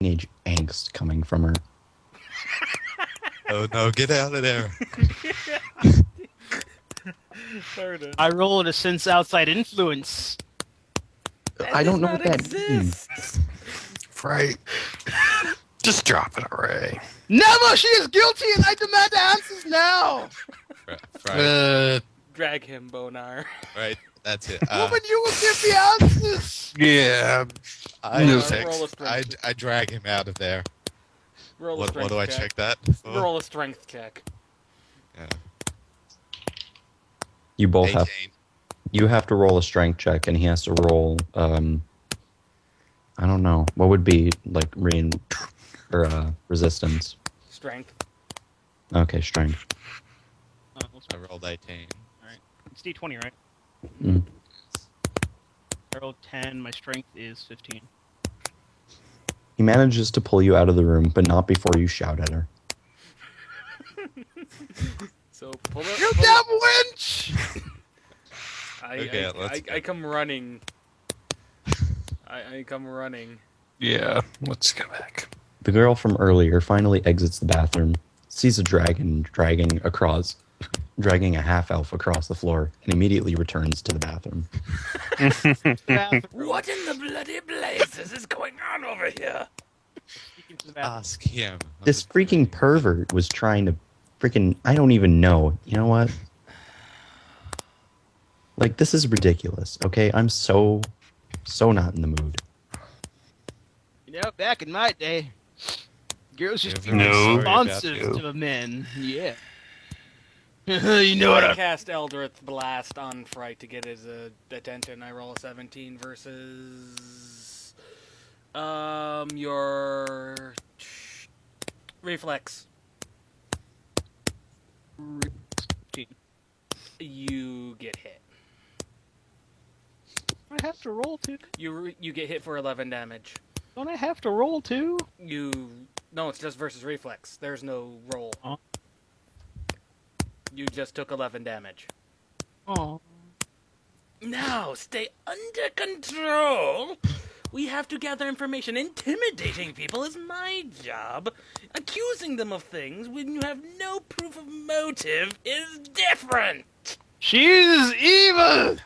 teenage angst coming from her. Oh no, get out of there. I rolled a sense outside influence. I don't know what that means. Phryte. Just drop it already. Never! She is guilty and I demand answers now! Right, Drag him, Bonaar. right. That's it. Woman, you will give me answers! Yeah. I drag him out of there. Roll a What strength do I check. check that for? Roll a strength check. Yeah. You both 18. have. You have to roll a strength check, and he has to roll. I don't know what would be like resistance. Strength. Okay, strength. I rolled 18. Alright. It's D20, right? Mm. I rolled 10, my strength is 15. He manages to pull you out of the room, but not before you shout at her. So pull it. You damn wench! I come running. I come running. Yeah. Let's go back. The girl from earlier finally exits the bathroom, sees a dragon dragging a half-elf across the floor, and immediately returns to the bathroom. What in the bloody blazes is going on over here? Ask him. This freaking pervert was trying to freaking... I don't even know. You know what? Like, this is ridiculous, okay? I'm so not in the mood. You know, back in my day, girls just be No. responsive to men. Yeah. You know what I I... cast Eldritch Blast on Phryte to get his attention. I roll a 17 versus your reflex. You get hit. I have to roll too. You get hit for 11 damage. Don't I have to roll too? No, it's just versus reflex. There's no roll. Oh. You just took 11 damage. Oh. Now, stay under control. We have to gather information. Intimidating people is my job. Accusing them of things when you have no proof of motive is different. She's evil!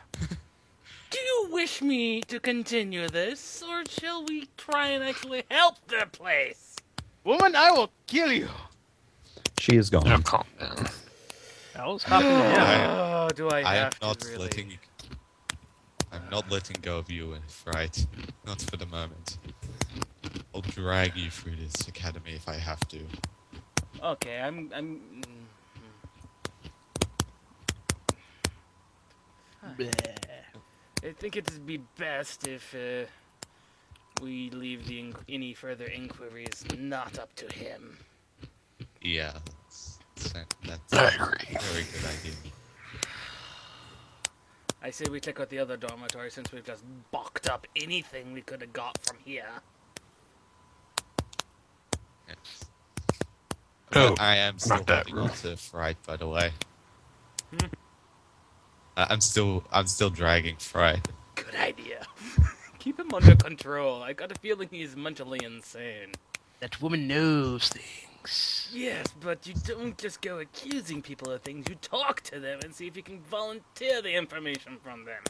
Do you wish me to continue this, or shall we try and actually help the place? Woman, I will kill you. She is gone. Now calm down. I was hopping down. Oh, do I I am have not to really? I'm not letting go of you, Phryte. Not for the moment. I'll drag you through this academy if I have to. Okay, I think it'd be best if we leave any further inquiries not up to him. Yeah, that's I a agree. very good idea. I say we check out the other dormitory since we've just balked up anything we could have got from here. Yes. Oh, I am still not that holding room. on to Phryte, by the way. I'm still dragging Phryte. Good idea. Keep him under control. I got a feeling he's mentally insane. That woman knows things. Yes, but you don't just go accusing people of things. You talk to them and see if you can volunteer the information from them.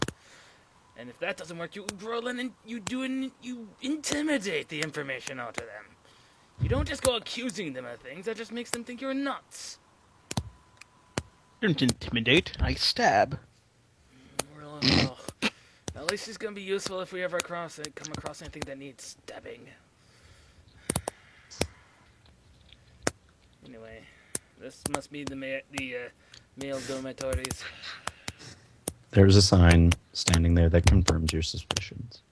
And if that doesn't work, you roll in and you intimidate the information out of them. You don't just go accusing them of things. That just makes them think you're nuts. Don't intimidate. I stab. Well, at least it's gonna be useful if we ever come across anything that needs stabbing. Anyway, this must be the male dormitories. There's a sign standing there that confirms your suspicions.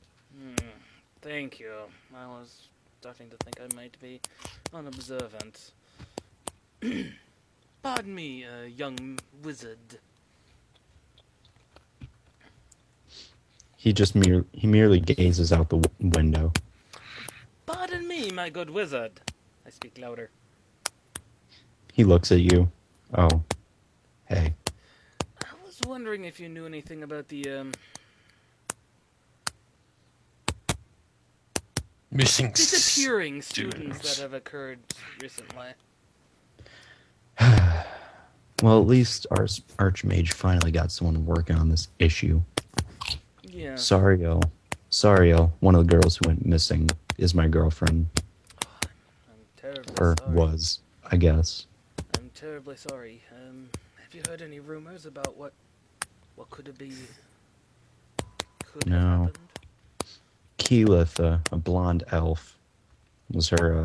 Thank you. I was starting to think I might be unobservant. Pardon me, young wizard. He merely gazes out the window. Pardon me, my good wizard. I speak louder. He looks at you. Oh, hey. I was wondering if you knew anything about the Missing disappearing students students. that have occurred recently. Well, at least our Archmage finally got someone working on this issue. Yeah. Sariel, one of the girls who went missing, is my girlfriend. I'm terribly Or sorry. was, I guess. I'm terribly sorry. Have you heard any rumors about what could it be? Could No. have happened? Keyleth, a blonde elf, was her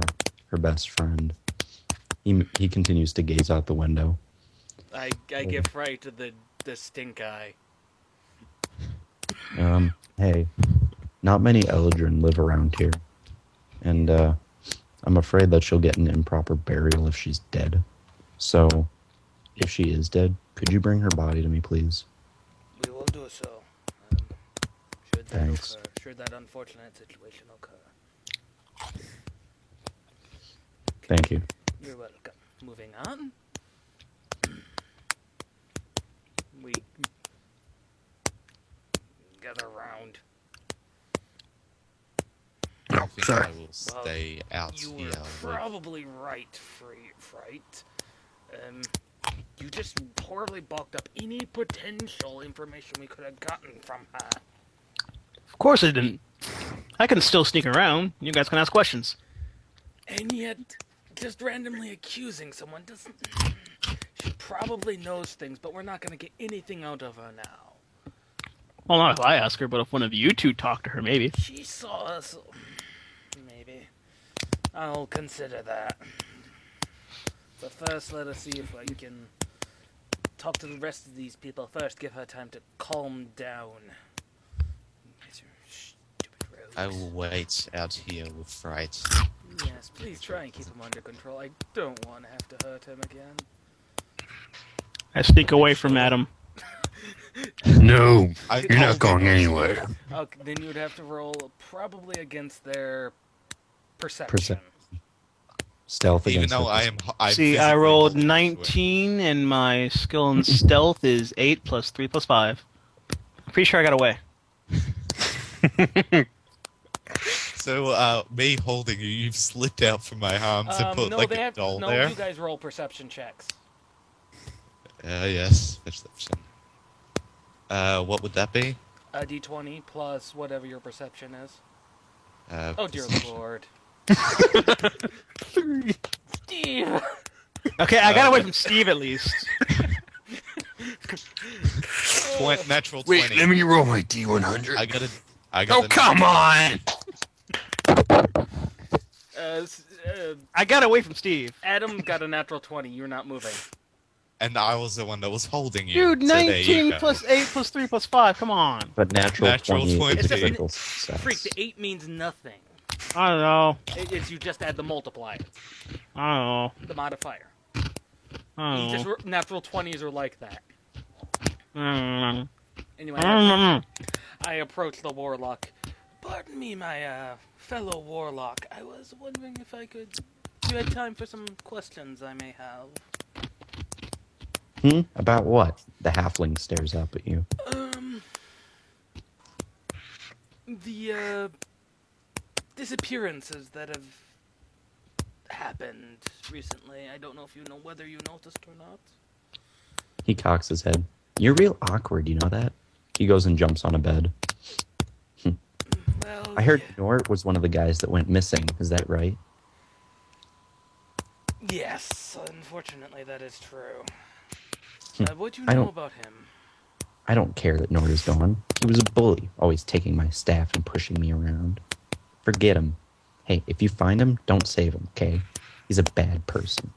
best friend. He continues to gaze out the window. I give Phryte the stink eye. Hey, not many Eldrin live around here, and I'm afraid that she'll get an improper burial if she's dead. So, if she is dead, could you bring her body to me, please? We will do so. Should that Thanks. occur, should that unfortunate situation occur. Thank you. You're welcome. Moving on. We gather round. I Oh, think sorry. I will stay out You here. were probably right, Phryte. You just horribly balked up any potential information we could have gotten from her. Of course I didn't. I can still sneak around. You guys can ask questions. And yet, just randomly accusing someone doesn't... She probably knows things, but we're not going to get anything out of her now. Well, not if I ask her, but if one of you two talk to her, maybe. She saw us... Maybe. I'll consider that. But first, let us see if we can talk to the rest of these people. First, give her time to calm down. Stupid rogues. I will wait out here with Phryte. Yes, please try and keep him under control. I don't want to have to hurt him again. I sneak away from Adam. No, I you're not told going him. anywhere. Okay, then you would have to roll probably against their perception. Perception. Stealth Even against though the- I'm See, I physically rolled holding onto it. 19, and my skill in stealth is 8 plus 3 plus 5. I'm pretty sure I got away. So, me holding you, you've slipped out from my arms and put No, like they a have, doll no, there. you guys roll perception checks. Yes, perception. What would that be? A d20 plus whatever your perception is. Oh dear Perception. lord. Steve! Okay, I got away from Steve at least. Natural 20. Wait, let me roll my D100. I got Oh, come on! I got away from Steve. Adam got a natural 20. You're not moving. And I was the one that was holding you. Dude, so there you 19 go. plus 8 plus 3 plus 5, come on. But natural 20 20. is It's a just- critical success. Freak, the 8 means nothing. I don't know. It's you just add the multiplier, I don't know. the modifier. I You don't know. just natural 20s are like that. I Anyway, don't know. I approach the warlock. Pardon me, my fellow warlock. I was wondering if I could... You had time for some questions I may have. About what? The halfling stares up at you. The disappearances that have happened recently. I don't know if you know whether you noticed or not. He cocks his head. You're real awkward, you know that? He goes and jumps on a bed. Well, I heard Nort was one of the guys that went missing. Is that right? Yes, unfortunately that is true. What do you I know don't- about him? I don't care that Nort is gone. He was a bully, always taking my staff and pushing me around. Forget him. Hey, if you find him, don't save him, okay? He's a bad person.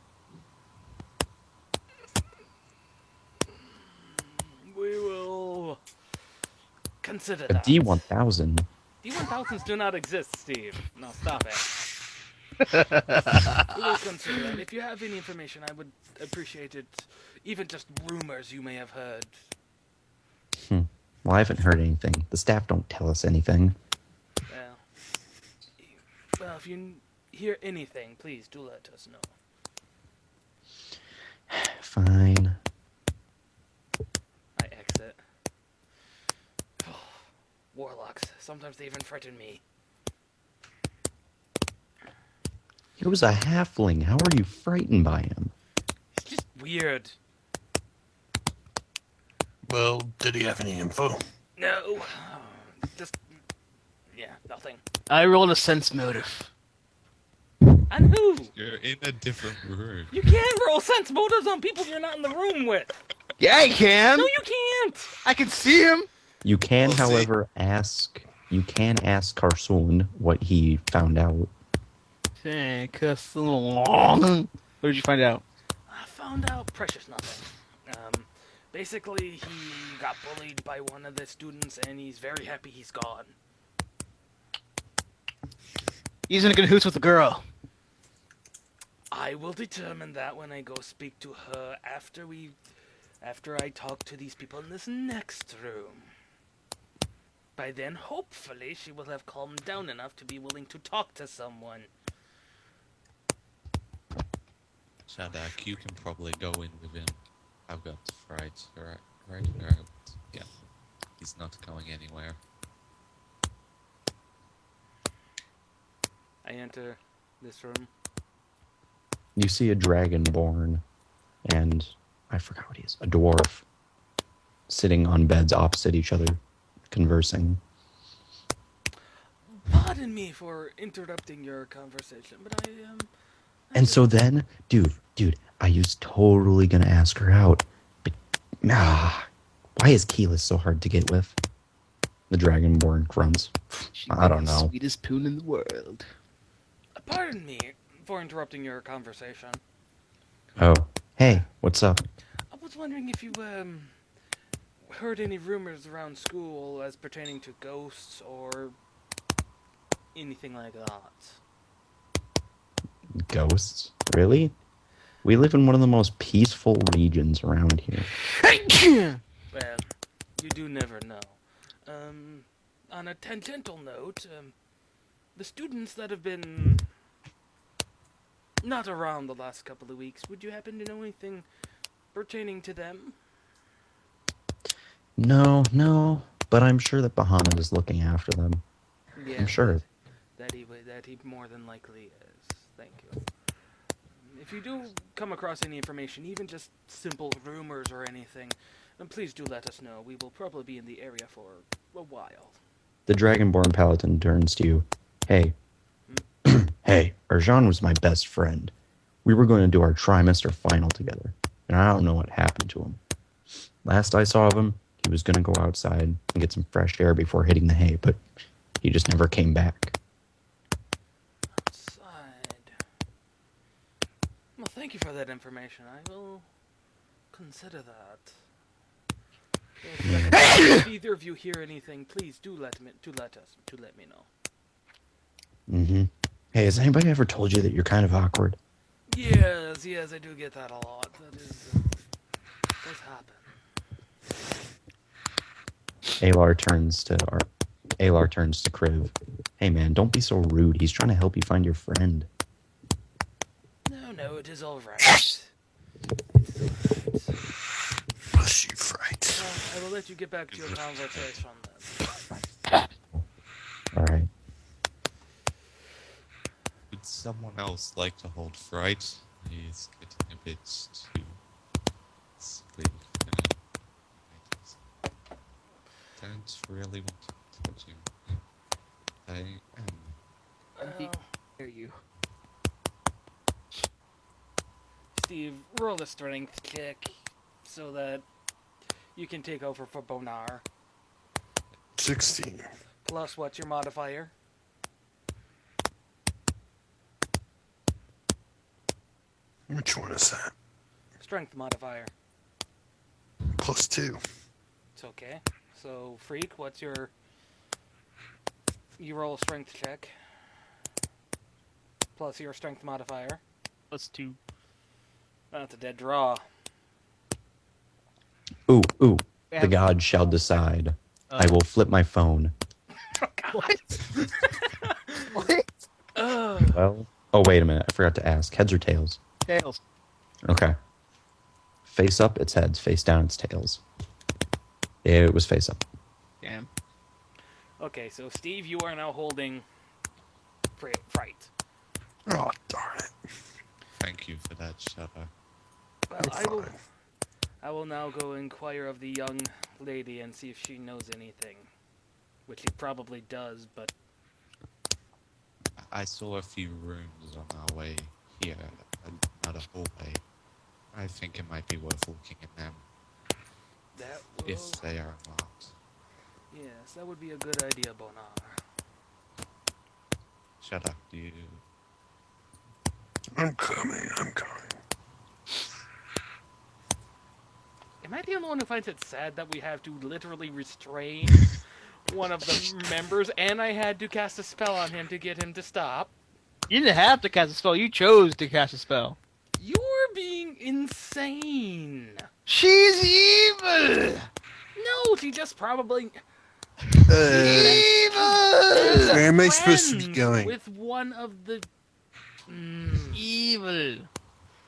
We will consider A that. D1000. D1000s do not exist, Steve. No, stop it. We will consider that. If you have any information, I would appreciate it. Even just rumors you may have heard. Well, I haven't heard anything. The staff don't tell us anything. Well, if you hear anything, please do let us know. Fine. I exit. Warlocks. Sometimes they even frighten me. It was a halfling. How are you frightened by him? It's just weird. Well, did he have any info? No. Just... Yeah, nothing. I rolled a sense motive. On who? You're in a different room. You can't roll sense motives on people you're not in the room with. Yeah, I can. No, you can't. I can see him. You can, We'll see. however, ask. You can ask Carsoon what he found out. What did you find out? I found out precious nothing. Basically, he got bullied by one of the students, and he's very happy he's gone. He's in a good hoots with a girl. I will determine that when I go speak to her after I talk to these people in this next room. By then, hopefully, she will have calmed down enough to be willing to talk to someone. Shadak, you can probably go in with him. I've got Phryte, right? Yeah. He's not going anywhere. I enter this room. You see a dragonborn and I forgot what he is. A dwarf sitting on beds opposite each other, conversing. Pardon me for interrupting your conversation, but And so then, dude, I was totally gonna ask her out, but why is Keyless so hard to get with? The dragonborn grunts. I don't know. Sweetest poon in the world. Pardon me for interrupting your conversation. Oh, hey, what's up? I was wondering if you heard any rumors around school as pertaining to ghosts or anything like that. Ghosts? Really? We live in one of the most peaceful regions around here. Well, you do never know. On a tangential note, the students that have been not around the last couple of weeks, would you happen to know anything pertaining to them? No, but I'm sure that Bahamut is looking after them. Yeah, I'm sure. that he more than likely is. Thank you. If you do come across any information, even just simple rumors or anything, then please do let us know. We will probably be in the area for a while. The Dragonborn Paladin turns to you. Hey. Hey, Arjan was my best friend. We were going to do our trimester final together, and I don't know what happened to him. Last I saw of him, he was going to go outside and get some fresh air before hitting the hay, but he just never came back. Outside. Well, thank you for that information. I will consider that. If either of you hear anything, please do let me know. Mm-hmm. Hey, has anybody ever told you that you're kind of awkward? Yes, I do get that a lot. That does happen. Alar turns to Kriv. Hey man, don't be so rude. He's trying to help you find your friend. No, it is all right. It's all right. Bless you, Phryte. Well, I will let you get back to your conversation then. All right. Would someone else like to hold Phryte? He's getting a bit too sleepy. I don't really want to touch him. I am. Hear you. Steve, roll a strength check so that you can take over for Bonaar. 16. Plus, what's your modifier? Which one is that? Strength modifier. +2. It's okay. So, Phreak, what's your... You roll a strength check. Plus your strength modifier. +2. That's a dead draw. Ooh. The Yeah. gods shall decide. I will flip my phone. What? What? Well, oh wait a minute. I forgot to ask. Heads or tails? Tails. Okay. Face up, it's heads. Face down, it's tails. It was face up. Damn. Okay, so Steve, you are now holding Phryte. Oh, darn Shadak. Well, You're fine. I will now go inquire of the young lady and see if she knows anything. Which she probably does, but I saw a few rooms on our way here, another hallway. I think it might be worth looking in them that will... if they are unlocked. Yes, that would be a good idea, Bonaar. Shadak, do you... I'm coming. Am I the only one who finds it sad that we have to literally restrain one of the members, and I had to cast a spell on him to get him to stop? You didn't have to cast a spell. You chose to cast a spell. You're being insane. She's evil. No, she just probably... Evil. Where am I supposed to be friends going? with one of the... Evil.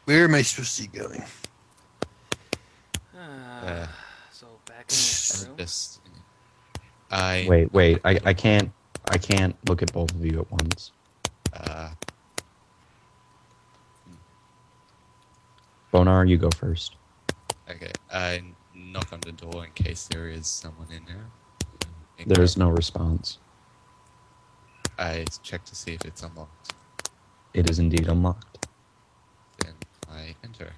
Where am I supposed to be going? So back in this room. Just... I... Wait. I can't look at both of you at once. Bonaar, you go first. Okay, I knock on the door in case there is someone in there. There is no response. I check to see if it's unlocked. It is indeed unlocked. Then I enter.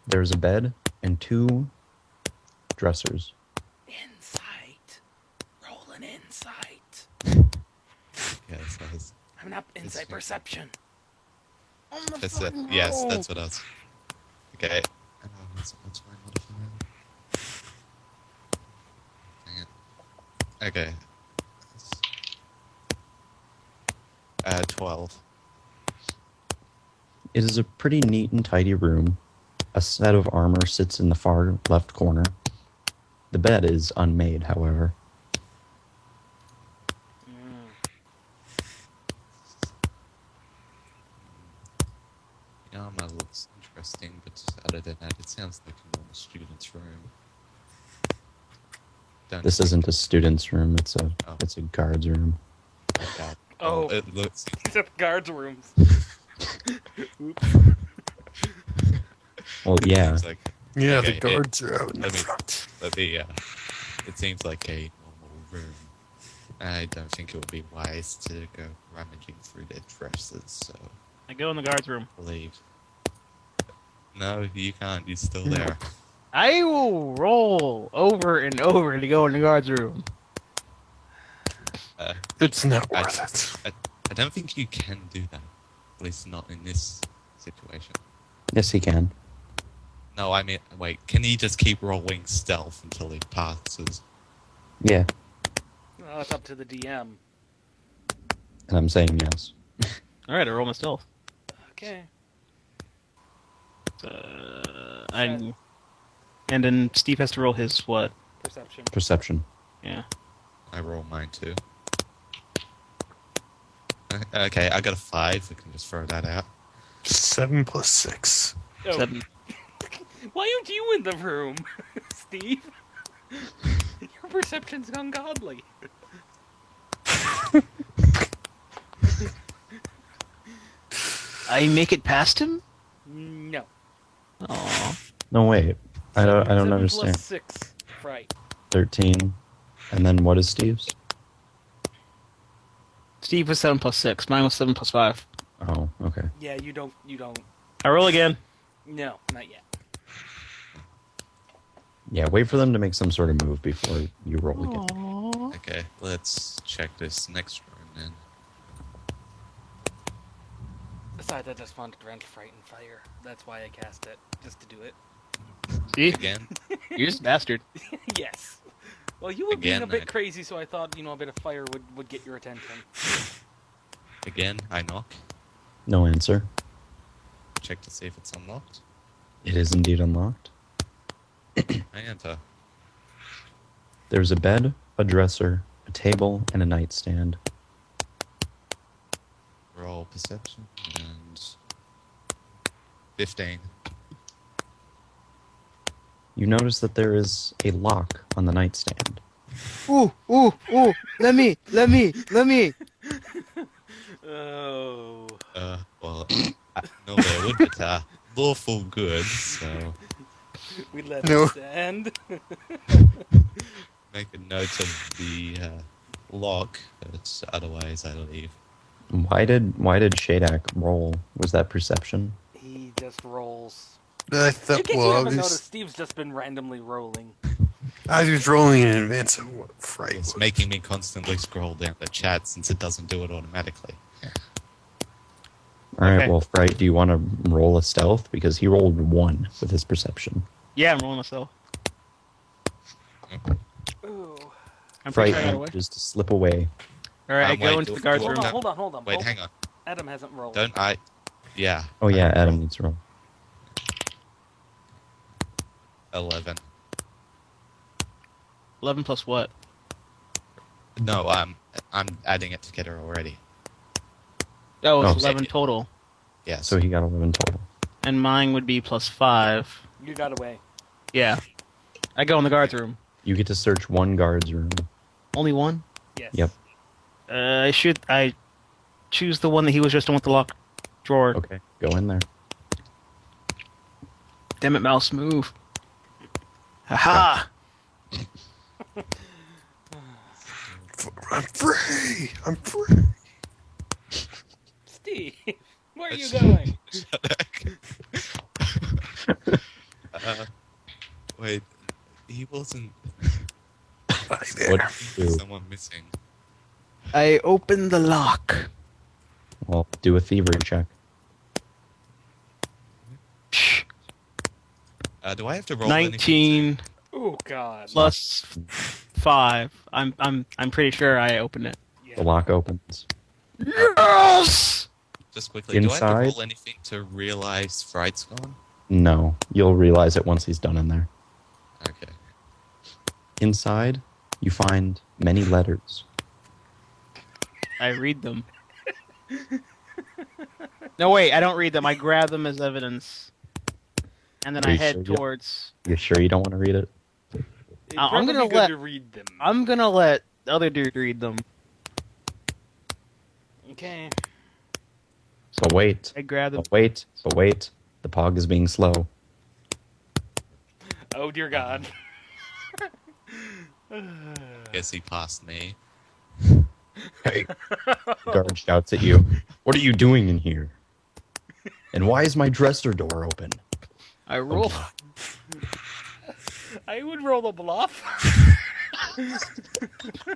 There's a bed and 2 dressers. Insight. Roll an insight. Yes, I was... I'm not insight fair. perception. That's it. Yes, that's what I was... Okay. What's my modifier? Dang it. Okay. 12. It is a pretty neat and tidy room. A set of armor sits in the far left corner. The bed is unmade, however. Yama looks interesting, but other than that, it sounds like a normal student's room. Don't This think isn't a student's room, it's Oh. a guard's room. that. Oh. Well, it looks... These are the guards' rooms. Oops. Well, yeah. Seems like... Yeah, Okay, the guards are out in the let me- front. Let me, it seems like a normal room. I don't think it would be wise to go rummaging through their dresses, so I go in the guard's room. I leave. No, you can't. You're still there. I will roll over and over to go in the guard's room. It's not worth it. I don't think you can do that. At least not in this situation. Yes, he can. No, I mean, wait, can he just keep rolling stealth until he passes? Yeah, Well, it's up to the DM. and I'm saying yes. Alright, I roll my stealth. Okay. And then Steve has to roll his what? Perception. Perception. Yeah. I roll mine too. Okay, I got a 5. We can just throw that out. 7 plus 6. Oh, 7. why aren't you in the room, Steve? Your perception's ungodly. I make it past him? No. Aww. No, wait. I don't 7 understand. plus 6. Right. 13. And then what is Steve's? Steve was 7 plus 6. Mine was 7 plus 5. Oh, okay. Yeah, you don't... I roll again. No, not yet. Yeah, wait for them to make some sort of move before you roll again. Aww. Okay, let's check this next room then. Besides, I just wanted to rent Phryte and Fire. That's why I cast it, just to do it. See? Again? You're just a bastard. Yes. Well, you were being Again, a bit I- crazy, so I thought, a bit of fire would get your attention. Again, I knock. No answer. Check to see if it's unlocked. It is indeed unlocked. I enter. There's a bed, a dresser, a table, and a nightstand. Roll perception and 15. You notice that there is a lock on the nightstand. Ooh, ooh, ooh. Let me. Oh. good, but lawful good, so We let No. it stand. make a note of the lock, but otherwise I leave. Why did Shadak roll? Was that perception? He just rolls. I In thought, case you well, haven't noticed, Steve's just been randomly rolling. I was rolling in advance of what Phryte It's was. making me constantly scroll down the chat since it doesn't do it automatically. All right, Okay. well, Phryte, do you want to roll a stealth? Because he rolled 1 with his perception. Yeah, I'm rolling myself. Ooh. I'm pretty sure I got Phryte away. manages to slip away. Alright, I Wait, go into the guards do- room. Hold on. Wait, hang on. Adam hasn't rolled. Don't I? Yeah. Oh, yeah, I Adam rolled needs to roll. 11. 11 plus what? No, I'm adding it together already. Oh, it's Oh. 11 total. Yes. So he got 11 total. And mine would be plus 5. You got away. Yeah. I go in the guards room. You get to search 1 guard's room. Only one? Yes. Yep. I choose the one that he was just in with the locked drawer. Okay, go in there. Damn it, mouse, move. Haha! I'm free! I'm free! Steve, where are you That's- going? Wait, he wasn't. Right there. What do you do? Someone missing. I open the lock. Well, do a thievery check. Psh, Do I have to roll 19 Oh God. plus 5. I'm pretty sure I opened it. Yeah. The lock opens. Yes! Just quickly, do I have Inside? to roll anything to realize Phryte's gone? No, you'll realize it once he's done in there. Okay. Inside, you find many letters. I read them. No, wait, I don't read them. I grab them as evidence. And then Are I you head sure you- towards... You sure you don't want to read it? It'd I'm probably gonna be good let- to read them. I'm gonna let the other dude read them. Okay. So wait. I grab them. But wait. The pog is being slow. Oh dear God. Guess he passed me. Hey. The guard shouts at you. What are you doing in here? And why is my dresser door open? I roll. I would roll a bluff.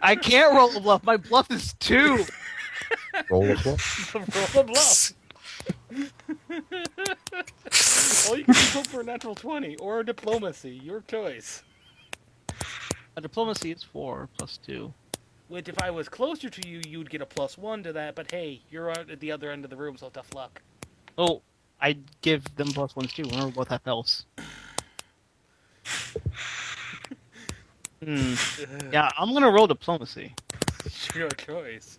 I can't roll a bluff. My bluff is 2. Roll a bluff. Roll a bluff. Well, you can just hope for a natural 20 or a diplomacy, your choice. A diplomacy is 4 plus 2. Which, if I was closer to you, you'd get a +1 to that. But hey, you're out at the other end of the room, so tough luck. Oh, I give them +1s too. Remember, both have else. Yeah, I'm gonna roll diplomacy. Your choice.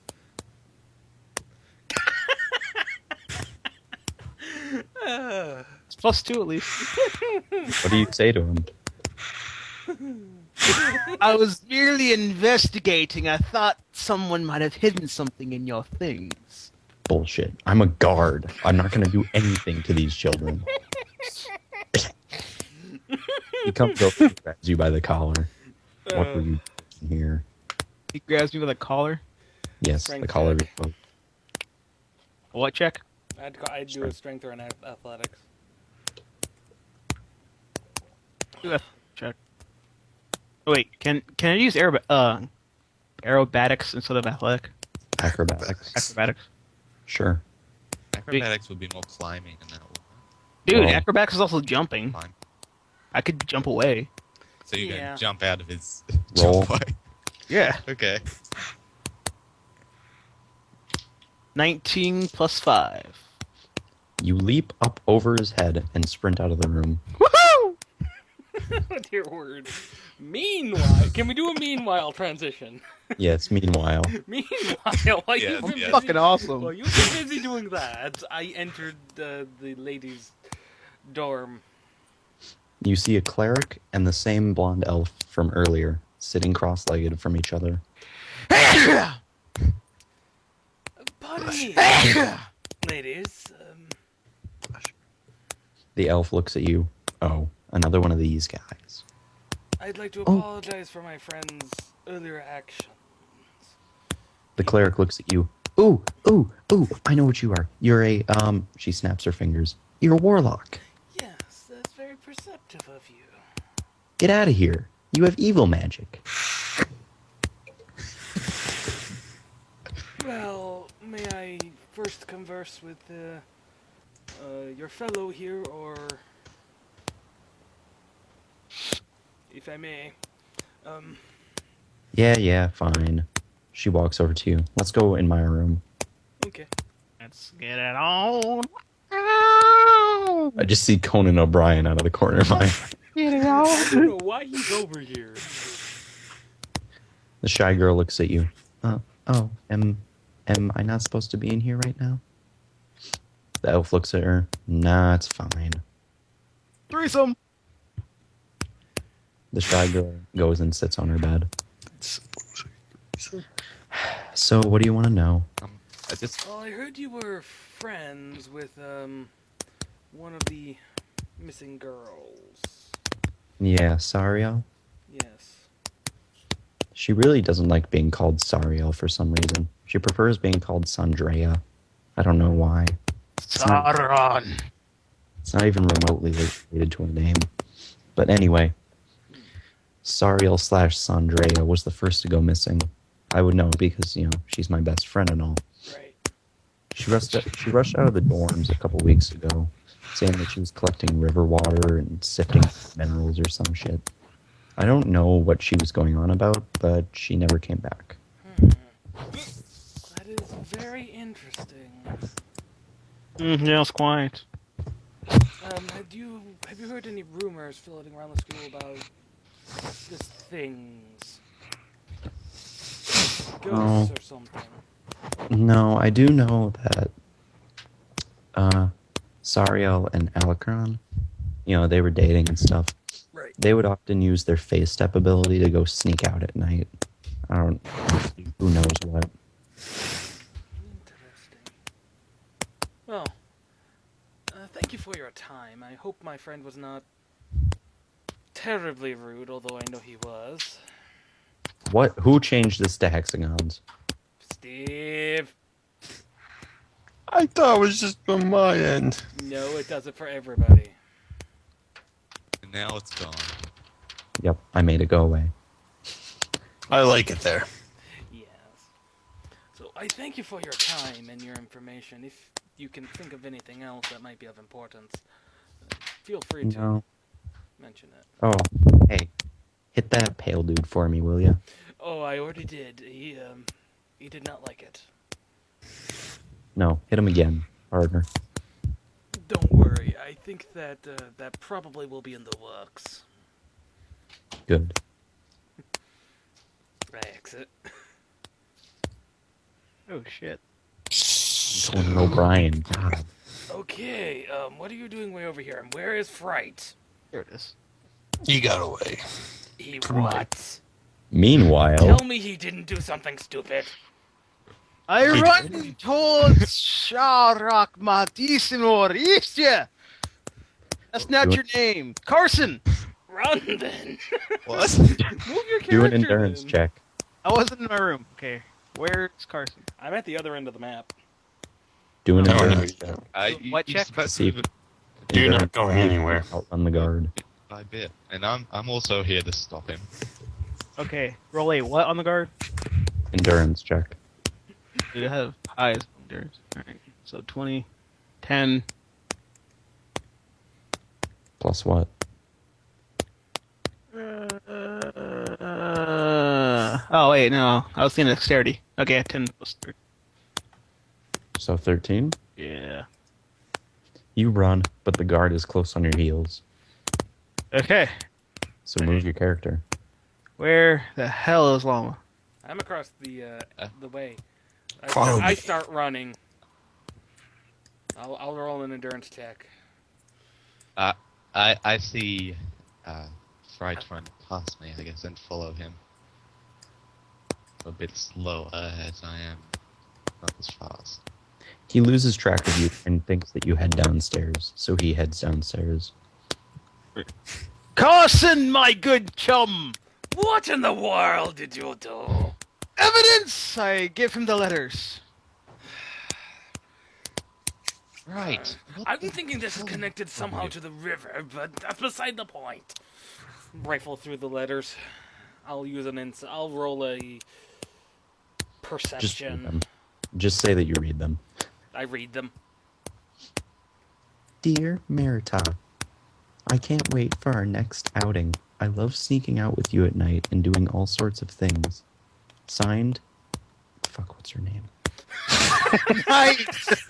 It's +2 at least. What do you say to him? I was merely investigating. I thought someone might have hidden something in your things. Bullshit. I'm a guard. I'm not going to do anything to these children. He comes over and grabs you by the collar. What were you doing here? He grabs me with a collar. Yes, Strength the collar. check. A what check? I'd do a strength or an athletics. Do a check. Oh, wait, can I use aerobatics instead of athletic? Acrobatics. Acrobatics. Sure. Acrobatics would be more climbing and that would Dude, Well- acrobatics is also jumping. climb. I could jump away. So you're Yeah. gonna jump out of his Roll. jump way. Yeah. Okay. 19 plus 5. You leap up over his head and sprint out of the room. Woohoo! Dear word. Meanwhile, can we do a meanwhile transition? Yes, meanwhile. Meanwhile, while Yes, you've been yes. Fucking awesome. While you've been busy doing that, I entered the ladies' dorm. You see a cleric and the same blonde elf from earlier, sitting cross-legged from each other. Pardon me, ladies. The elf looks at you. Oh, another one of these guys. I'd like to Oh. apologize for my friend's earlier action. The cleric looks at you. Ooh, ooh, ooh, I know what you are. You're a, she snaps her fingers. You're a warlock. Yes, that's very perceptive of you. Get out of here. You have evil magic. Well, may I first converse with your fellow here, or if I may, Yeah, fine. She walks over to you. Let's go in my room. okay. Let's get it on. I just see Conan O'Brien out of the corner of my eye. Get it I on. don't know why he's over here. The shy girl looks at you. Am I not supposed to be in here right now? The elf looks at her. Nah, it's fine. Threesome. The shy girl goes and sits on her bed. So, what do you want to know? I just Well, I heard you were friends with one of the missing girls. Yeah, Sariel? Yes. She really doesn't like being called Sariel for some reason. She prefers being called Sandrea. I don't know why. Sauron. It's not even remotely related to her name. But anyway, Sariel / Sandrea was the first to go missing. I would know because, she's my best friend and all. Right. She rushed out of the dorms a couple weeks ago, saying that she was collecting river water and sifting minerals or some shit. I don't know what she was going on about, but she never came back. That is very interesting. Yes, quite. Have you heard any rumors floating around the school about this things? Ghosts or something? No, I do know that Sariel and Alacron, they were dating and stuff. Right. They would often use their phase step ability to go sneak out at night. Who knows what. Interesting. Well, thank you for your time. I hope my friend was not terribly rude, although I know he was. Who changed this to hexagons? Steve! I thought it was just on my end. No, it does it for everybody. and now it's gone. Yep, I made it go away. I like it there. Yes. So I thank you for your time and your information. If you can think of anything else that might be of importance, feel free to No. mention it. Oh, hey. Hit that pale dude for me, will ya? Oh, I already did. He did not like it. No, hit him again. Harder. Don't worry. I think that that probably will be in the works. Good. I exit. Oh shit. Conan O'Brien. God. Okay. What are you doing way over here? And where is Phryte? There it is. He got away. He Come on. what? Meanwhile, Tell me he didn't do something stupid. I run towards Shadak Matissimo Ristia. That's not your name. Carson! Run then. What? Move your character. do an endurance then. check. I wasn't in my room. Okay. Where's Carson? I'm at the other end of the map. Do an I don't know endurance check. What check? See if You're not endurance going anywhere. outrun the guard. By bit. And I'm also here to stop him. Okay. Roll a what on the guard? Endurance check. Do you have highest endurance? Alright. So 20, 10. Plus what? Oh, wait, no. I was thinking dexterity. Okay, 10 plus 3. So 13? Yeah. You run, but the guard is close on your heels. Okay. So move your character. Where the hell is Llama? I'm across the way. Follow I me. start running. I'll roll an endurance check. I see Phryte run past me, I guess, and follow him. A bit slower as I am, not as fast. He loses track of you and thinks that you head downstairs, so he heads downstairs. Carson, my good chum! What in the world did you do? Evidence! I give him the letters. Right. I'm thinking this is connected somehow to the river, but that's beside the point. Rifle through the letters. I'll use I'll roll a Just read perception. them. Just say that you read them. I read them. Dear Merita, I can't wait for our next outing. I love sneaking out with you at night and doing all sorts of things. Signed, fuck, what's her name? Nice!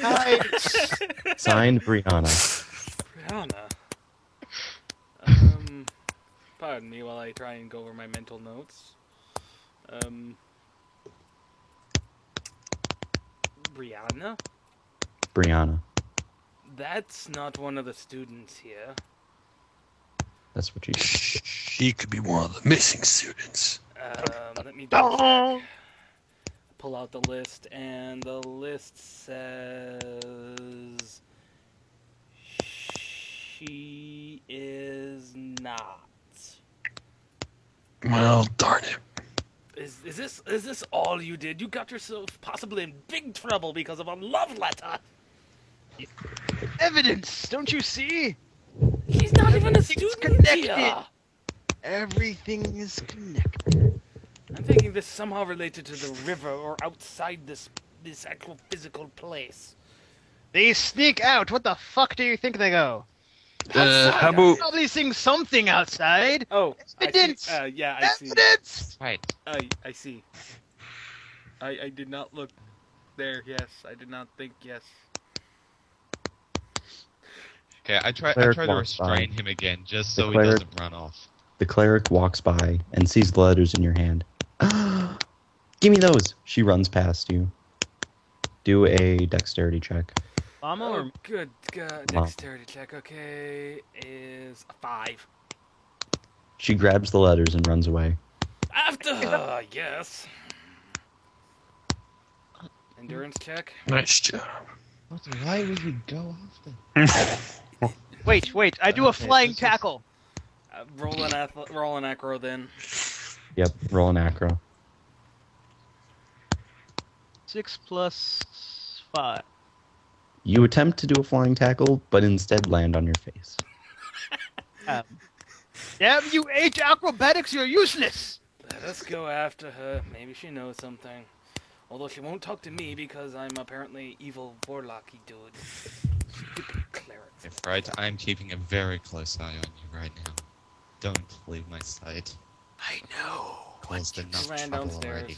Nice! Signed, Brianna. Brianna. Pardon me while I try and go over my mental notes. Brianna? Brianna. That's not one of the students here. That's what you. She could be one of the missing students. Let me double check. Pull out the list, and the list says she is not. Well, darn it. Is this all you did? You got yourself possibly in big trouble because of a love letter. Evidence! Don't you see? He's not even a student connected. here. Everything is connected. I'm thinking this somehow related to the river or outside this actual physical place. They sneak out. What the fuck do you think they go? How about... Probably seeing something outside. Oh, Evidence! I see. Yeah, I see. Evidence! Right. I see. I did not look there. Yes, I did not think. Yes. Okay, I try Cleric to walks by. restrain him again, just The so he cleric- doesn't run off. The cleric walks by and sees the letters in your hand. Give me those! She runs past you. Do a dexterity check. Llama Oh, or good God. Wow. Dexterity check. Okay, is a 5. She grabs the letters and runs away. After her, yes. Endurance check. Nice job. Why would you go after? Wait, I do a Okay, flying this is- tackle. Roll an acro then. Yep, roll an acro. 6 plus 5. You attempt to do a flying tackle, but instead land on your face. Damn you, H acrobatics, you're useless! Let us go after her. Maybe she knows something. Although she won't talk to me because I'm apparently evil warlocky dude. Stupid cleric. Right, I'm keeping a very close eye on you right now. Don't leave my sight. I know. Caused enough ran trouble downstairs. already.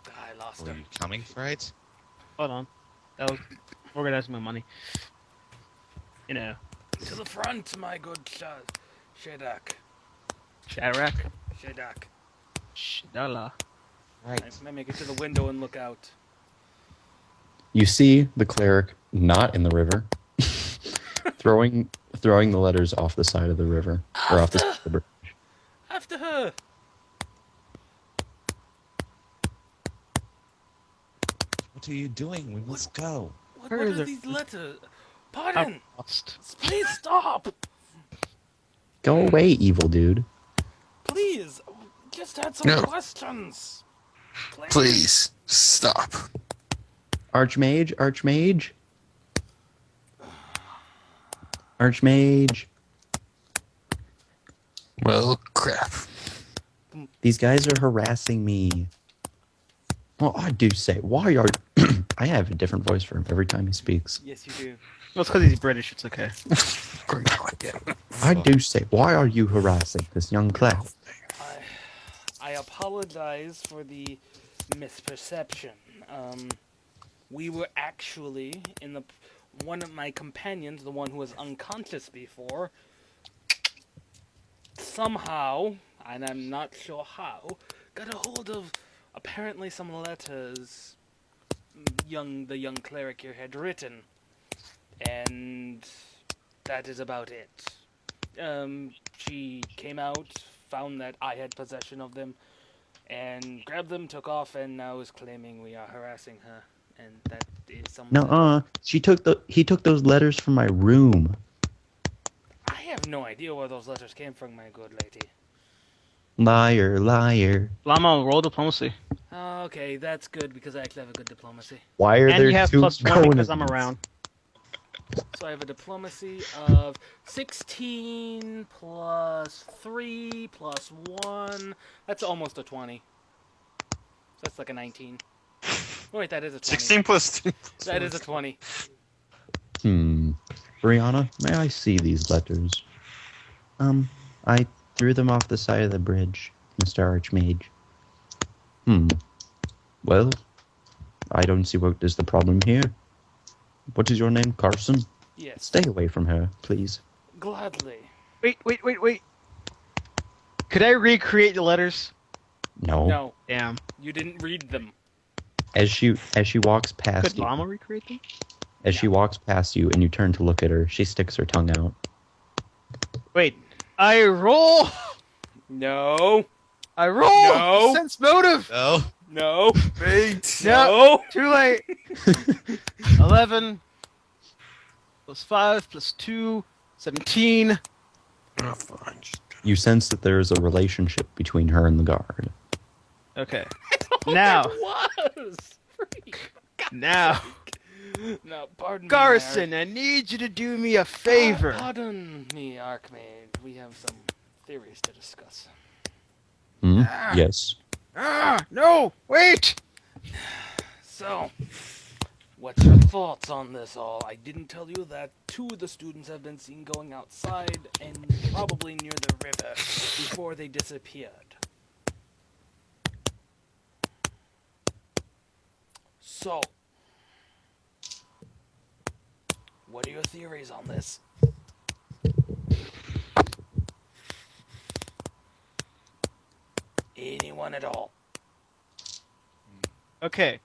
I lost Were her. you coming, Phryte? Hold on. That was organizing my money. You know, To the front, my good Shadak. Shadak. Shadak. Shadala. I make it to the window and look out. You see the cleric not in the river, throwing the letters off the side of the river, or off the side of the bridge. After her! What are you doing? We must go. What Where are is it? these letters? I'm Pardon! lost. Please stop! Go away, evil dude. Please! Just had some No. questions! Please, stop. Archmage, Archmage. Archmage. Well, crap. These guys are harassing me. Well, I do say, why are... I have a different voice for him every time he speaks. Yes, you do. Well, it's because he's British, it's okay. We're going again. I do say, why are you harassing this young clown? I apologize for the misperception. We were actually in the... One of my companions, the one who was unconscious before, somehow, and I'm not sure how, got a hold of apparently some letters the young cleric here had written. And that is about it. She came out, found that I had possession of them, and grabbed them, took off, and now is claiming we are harassing her. And that is something. No, he took those letters from my room. I have no idea where those letters came from, my good lady. Liar, liar. Llama, roll diplomacy. Okay, that's good because I actually have a good diplomacy. Why are And there you have two +1 because I'm bonus? around. So I have a diplomacy of 16 plus 3 plus 1. That's almost a 20. So that's like a 19. Oh, wait, that is a 20. 16 plus 2. That is a 20. Brianna, may I see these letters? I threw them off the side of the bridge, Mr. Archmage. Well, I don't see what is the problem here. What is your name, Carson? Yes. Stay away from her, please. Gladly. Wait. Could I recreate the letters? No. No, Damn. you didn't read them. As she walks past Could you, Llama recreate them? as she walks past you and you turn to look at her, she sticks her tongue out. Wait. I roll. No. No. Sense motive. No. No. Wait. No. Too late. 11 plus 5 plus 2, 17. Oh, fine. You sense that there is a relationship between her and the guard. Okay. Now. Was. Freak. Now. No, pardon Garson, me. I need you to do me a favor. Pardon me, Archmage. We have some theories to discuss. Yes. No, wait. So, what's your thoughts on this all? I didn't tell you that 2 of the students have been seen going outside and probably near the river before they disappeared. So, what are your theories on this? Anyone at all? Okay.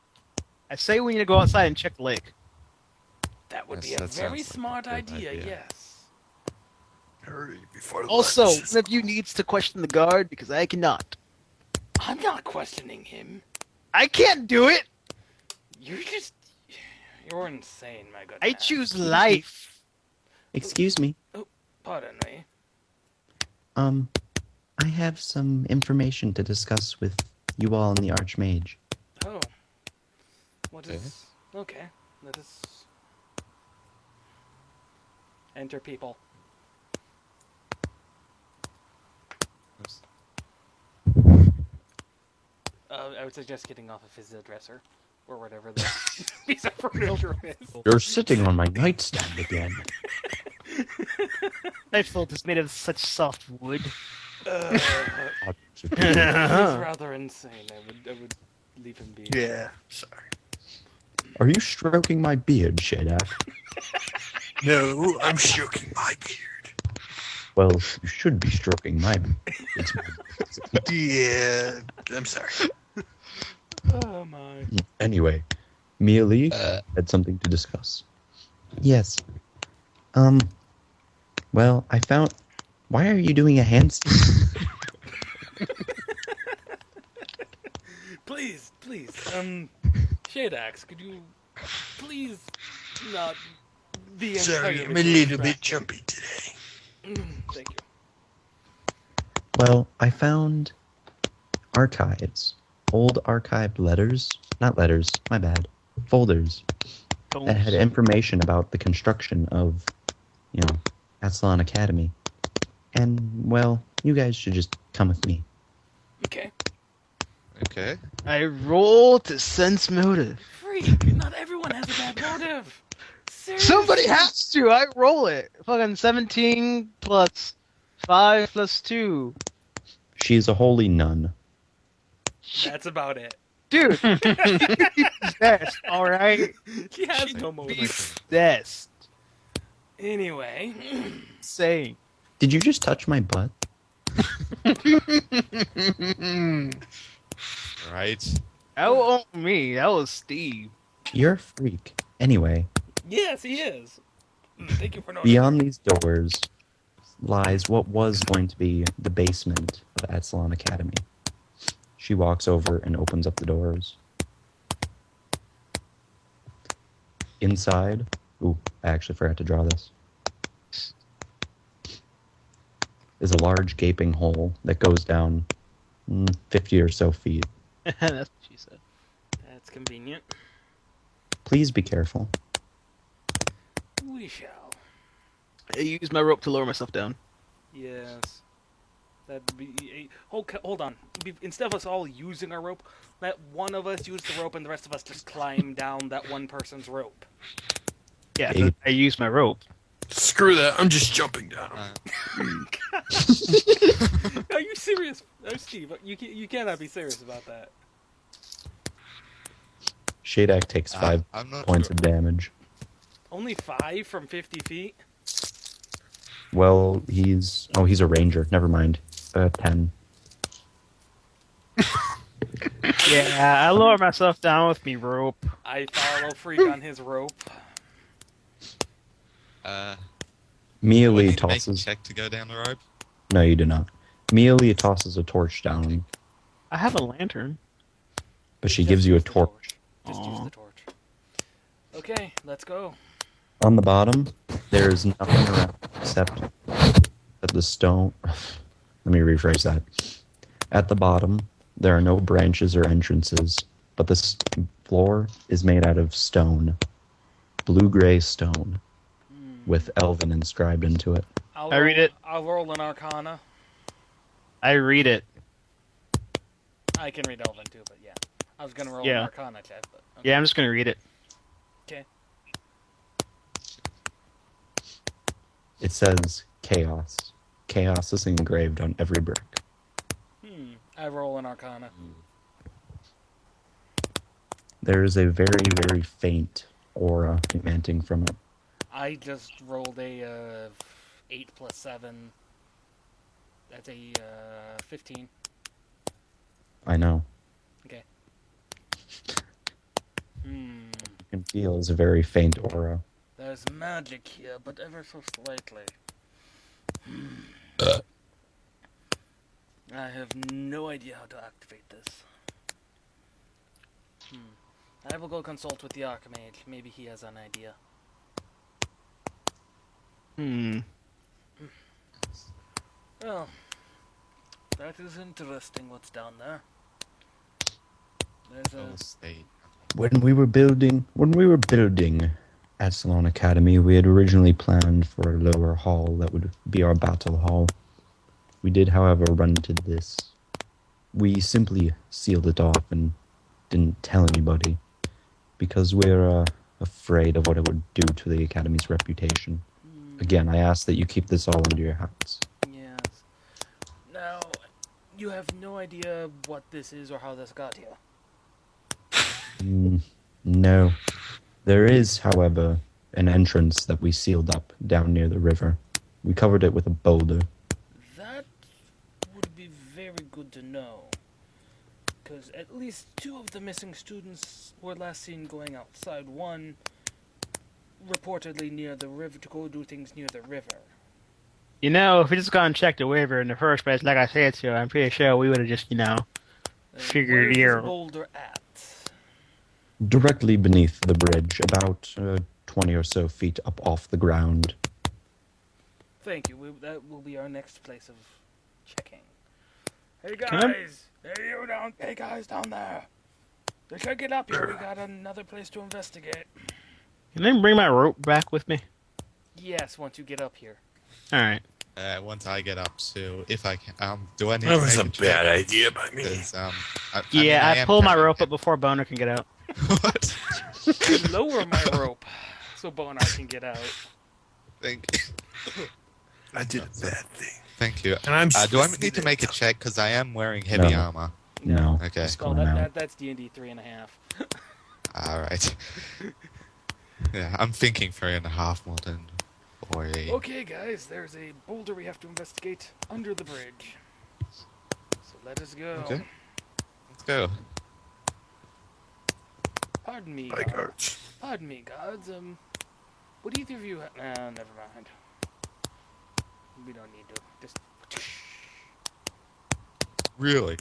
I say we need to go outside and check the lake. That would Yes, be a that very sounds like a smart good idea, idea. yes. Hurry before the Also, light is- one of you needs to question the guard because I cannot. I'm not questioning him. I can't do it. You're insane, my good I man. choose life. Excuse me. Pardon me. I have some information to discuss with you all and the Archmage. Oh. What is... Okay. Let us... Enter people. Oops. I would suggest getting off of his dresser. Or whatever the piece of furniture is. You're sitting on my nightstand again. My fault is made of such soft wood. He's rather insane. I would leave him be. Yeah, sorry. Are you stroking my beard, Shadak? No, I'm stroking my beard. Well, you should be stroking my beard. It's Yeah, I'm sorry. Oh my. Anyway, Mia Lee had something to discuss. Yes. Well, I found... Why are you doing a handstand? Please. Shadak, could you please not be Sorry, I'm a entirely little bit distracted? jumpy today. Thank you. Well, I found archives. Old archived letters. Not letters, my bad. Folders. That had information about the construction of, Athlon Academy. And, well, you guys should just come with me. Okay. Okay. I roll to sense motive. Phreak, not everyone has a bad motive. Seriously. Somebody has to. I roll it. Fucking 17 plus 5 plus 2. She is a holy nun. That's about it. Dude. Best, alright? She has no motive. Best. Anyway. Saying. Did you just touch my butt? Right. That wasn't me. That was Steve. You're a freak. Anyway, Yes, he is. Thank you for noticing. beyond these doors lies what was going to be the basement of Athlon Academy. She walks over and opens up the doors. Inside, ooh, I actually forgot to draw this, is a large gaping hole that goes down 50 or so feet. That's what she said. That's convenient. Please be careful. We shall. I use my rope to lower myself down. Yes. That'd be. Hold on. Instead of us all using our rope, let one of us use the rope and the rest of us just climb down that one person's rope. Yeah, Eight. I use my rope. Screw that. I'm just jumping down. Are you serious? Oh, Steve, you cannot be serious about that. Shadak takes 5 I'm not points sure. of damage. Only 5 from 50 feet? Well, he's a ranger. Never mind. 10. Yeah, I lower myself down with me rope. I follow Phreak on his rope. Do I Mealy need to make a tosses. check to go down the rope? No, you do not. Mealy tosses a torch down, I have a lantern. but she Just gives you a use the torch. Just use Aw. the torch. Okay, let's go. On the bottom, there's nothing around except that the stone. Let me rephrase that. At the bottom, there are no branches or entrances, but the floor is made out of stone, blue-gray stone, with Elven inscribed into it. I read it. I'll roll an Arcana. I read it. I can read Elven too, but yeah. I was gonna roll an Yeah. Arcana check, but okay. Yeah, I'm just gonna read it. Okay. It says chaos. Chaos is engraved on every brick. I roll an Arcana. There is a very, very faint aura emanting from it. I just rolled a 8 plus 7. That's a 15. I know. Okay. You can feel it's a very faint aura. There's magic here, but ever so slightly. I have no idea how to activate this. I will go consult with the Archmage. Maybe he has an idea. Well, that is interesting what's down there. There's a... Oh, state. When we were building Epsilon Academy, we had originally planned for a lower hall that would be our battle hall. We did, however, run into this. We simply sealed it off and didn't tell anybody because we're afraid of what it would do to the Academy's reputation. Again, I ask that you keep this all under your hats. Yes. Now, you have no idea what this is or how this got here. No. There is, however, an entrance that we sealed up down near the river. We covered it with a boulder. That would be very good to know. Because at least 2 of the missing students were last seen going outside. One reportedly near the river to go do things near the river. You know, if we just gone and checked the waiver in the first place, like I said to you, I'm pretty sure we would have just, figured Where's here. this boulder at? Directly beneath the bridge, about 20 or so feet up off the ground. Thank you. That will be our next place of checking. Hey Can I- guys! Hey guys down there! Let's check it up here. We got another place to investigate. Can I bring my rope back with me? Yes, once you get up here. Alright. Once I get up to, if I can, do I need That to was make a check? bad idea by me. 'Cause, Yeah, I am pull my carrying rope it. up before Bonaar can get out. What? I lower my rope so Bonaar can get out. Thank I did a bad thing. Thank you. And I'm Do I supposed to need to be make a there. check? Because I am wearing heavy No. armor. No. Okay. Just Oh, going out. that's D&D 3.5. Alright. Yeah, I'm thinking 3.5 more than 4. Okay, guys, there's a boulder we have to investigate under the bridge. So let us go. Okay. Let's go. Pardon me, Like guards. arch. Pardon me, guards. Would either of you... never mind. We don't need to. Just... Really?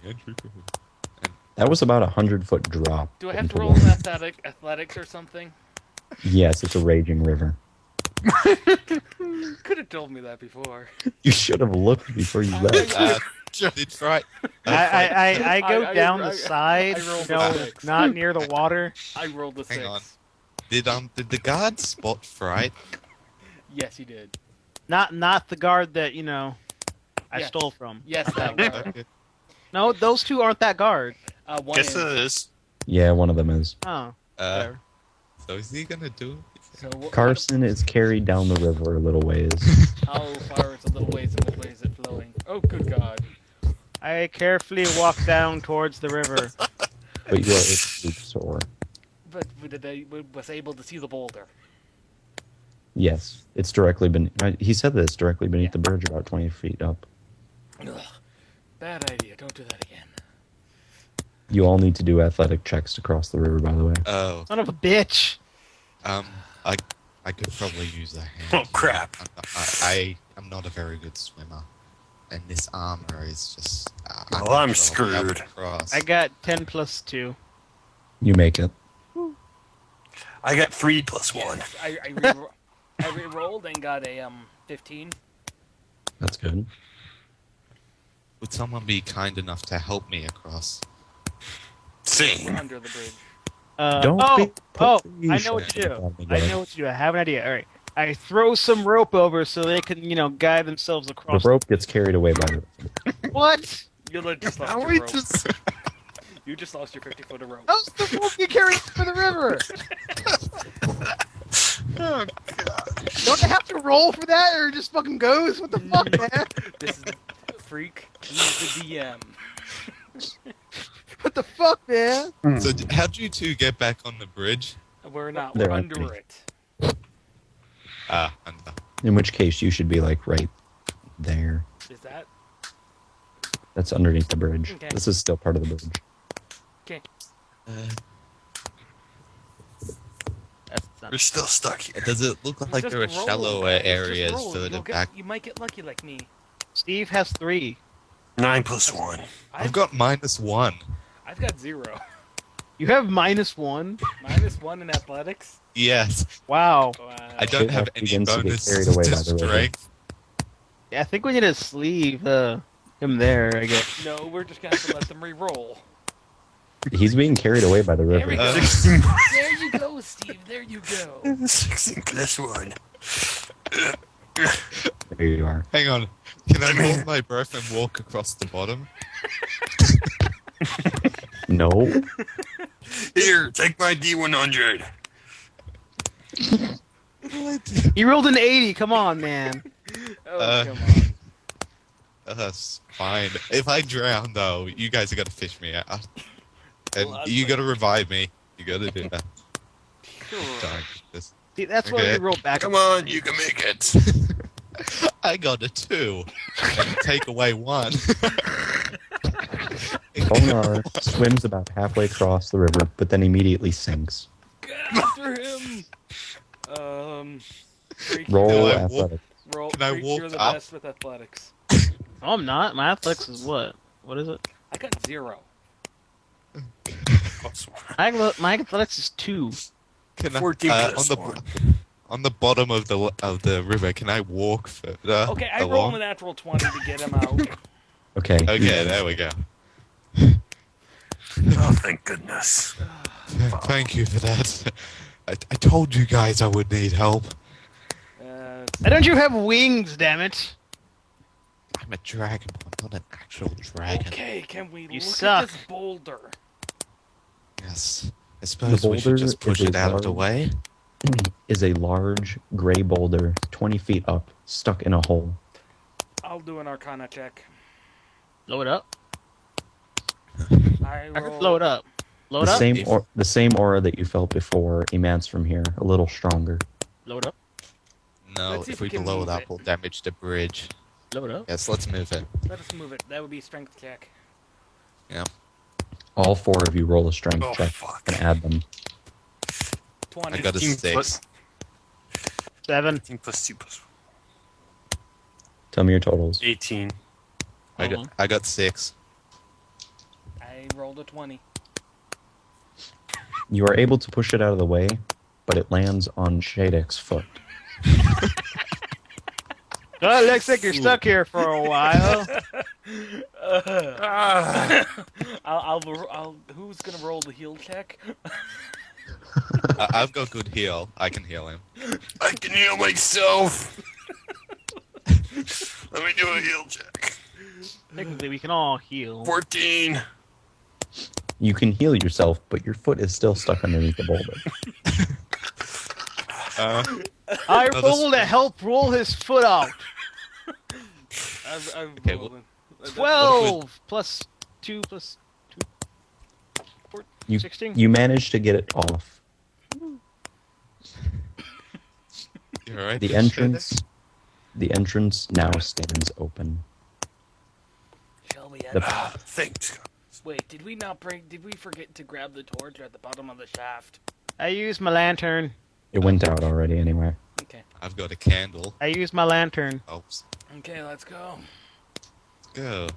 That was about 100-foot drop. Do I have to into roll water. an athletics or something? Yes, it's a raging river. Could have told me that before. You should have looked before you left. Did Phryte? I go I- down I- the side, I rolled you know, a six. not near the water. I rolled a 6. Hang on. Did the guard spot Phryte? Yes, he did. Not the guard that, you know, I Yeah. stole from. Yes, that guard. Okay. No, those two aren't that guard. One Guess is. it is. Yeah, one of them is. Oh, Uh, whatever. so is he gonna do? So Carson is carried down the river a little ways. How far is a little ways and which way is it flowing? Oh, good God. I carefully walk down towards the river. But you are able to soar. But was able to see the boulder. Yes, it's directly beneath. He said that it's directly beneath Yeah. the bridge, about 20 feet up. Ugh. Bad idea. Don't do that again. You all need to do athletic checks to cross the river, by the way. Oh, Son of a bitch. I could probably use a hand. Oh, crap. I'm not a very good swimmer, and this armor is just. Well, I'm not sure I'll be able to screwed. cross. I got 10 plus 2. You make it. I got 3 plus 1. Yes, I re-rolled and got a 15. That's good. Would someone be kind enough to help me across? Same. Under the bridge. Don't oh, be oh, I pushy. know what to do. Go I ahead. know what to do. I have an idea. All right. I throw some rope over so they can, you know, guide themselves across. The rope gets carried away by the What? You just lost How your we rope. just? You just lost your 50-foot of rope. How's the rope get carried for the river? Oh, Don't I have to roll for that, or it just fucking goes? What the fuck, man? This is Phreak. He's the DM. What the fuck, man? So how'd you two get back on the bridge? We're not. They're We're empty. under it. Under. In which case, you should be like right there. Is that? That's underneath the bridge. Okay. This is still part of the bridge. Okay. That's not... We're still stuck here. Does it look like Just there are roll, shallower guys. areas Just roll. further back? You might get lucky like me. Steve has 3. 9 plus 1. I've got -1. I've got 0. You have -1? -1 in athletics. Yes, Wow. Wow. I don't have Shadak any begins to get bonus carried away to by the river. strength. Yeah, I think we need to sleeve him there, I guess. No, we're just gonna have to let them re-roll. He's being carried away by the There river. we go. 16, There you go, Steve. There you go. 16 plus 1. There you are. Hang on. Can I hold my breath and walk across the bottom? No. Here, take my D100. He rolled an 80. Come on, man. Oh, come on. That's fine. If I drown, though, you guys are gonna fish me out. And Well, you like- gotta revive me. You gotta do that. Sure. Sorry. This- See, that's why Okay. we roll back. Come on, you can make it. I got a 2. And take away 1. Bonaar swims about halfway across the river, but then immediately sinks. Get after him. Phreak, Roll No, I athletic. roll. Can I Phreak, walk you're the up? best with athletics. Oh, I'm not. My athletics is what? What is it? I got 0. Plus 1. My athletics is 2. Can 14 I, plus 1. on the bottom of the river, can I walk further? Okay, I along? rolled a natural 20 to get him out. Okay. Okay, there we go. Oh, thank goodness. Thank you for that. I told you guys I would need help. Why don't you have wings, damn it? I'm a dragon, but I'm not an actual dragon. Okay, can we look suck. at this boulder? Yes. I suppose we boulder should just push is it out of the large. way. Is a large gray boulder 20 feet up, stuck in a hole. I'll do an Arcana check. Blow it up. I I could roll. blow it up. Blow it The up. same, the same aura that you felt before emanates from here, a little stronger. Blow it up. No, Let's see if if we we can blow move it up, it. we'll damage the bridge. Blow it up. Yes, let's move it. Let us move it. That would be a strength check. All 4 of you roll a strength Oh, check fuck. and add them. 20. I got a 15 6. plus- 7. 18 plus 2 plus Tell me your totals. 18. I got 6. I rolled a 20. You are able to push it out of the way, but it lands on Shadak's foot. Well, it looks like you're stuck here for a while. Ah, Who's gonna roll the heal check? I've got good heal. I can heal him. I can heal myself. Let me do a heal check. Technically, we can all heal. 14. You can heal yourself, but your foot is still stuck underneath the boulder. I No, rolled to help roll his foot out. I've Okay, rolled well- it. 12 plus 2 plus 2. You 16? you managed to get it off. You alright? The entrance now stands open. Shall we The- Ah, thanks. Wait, did we forget to grab the torch at the bottom of the shaft? I used my lantern. It went out already anyway. Okay. I've got a candle. I used my lantern. Helps. Okay, let's go. Go.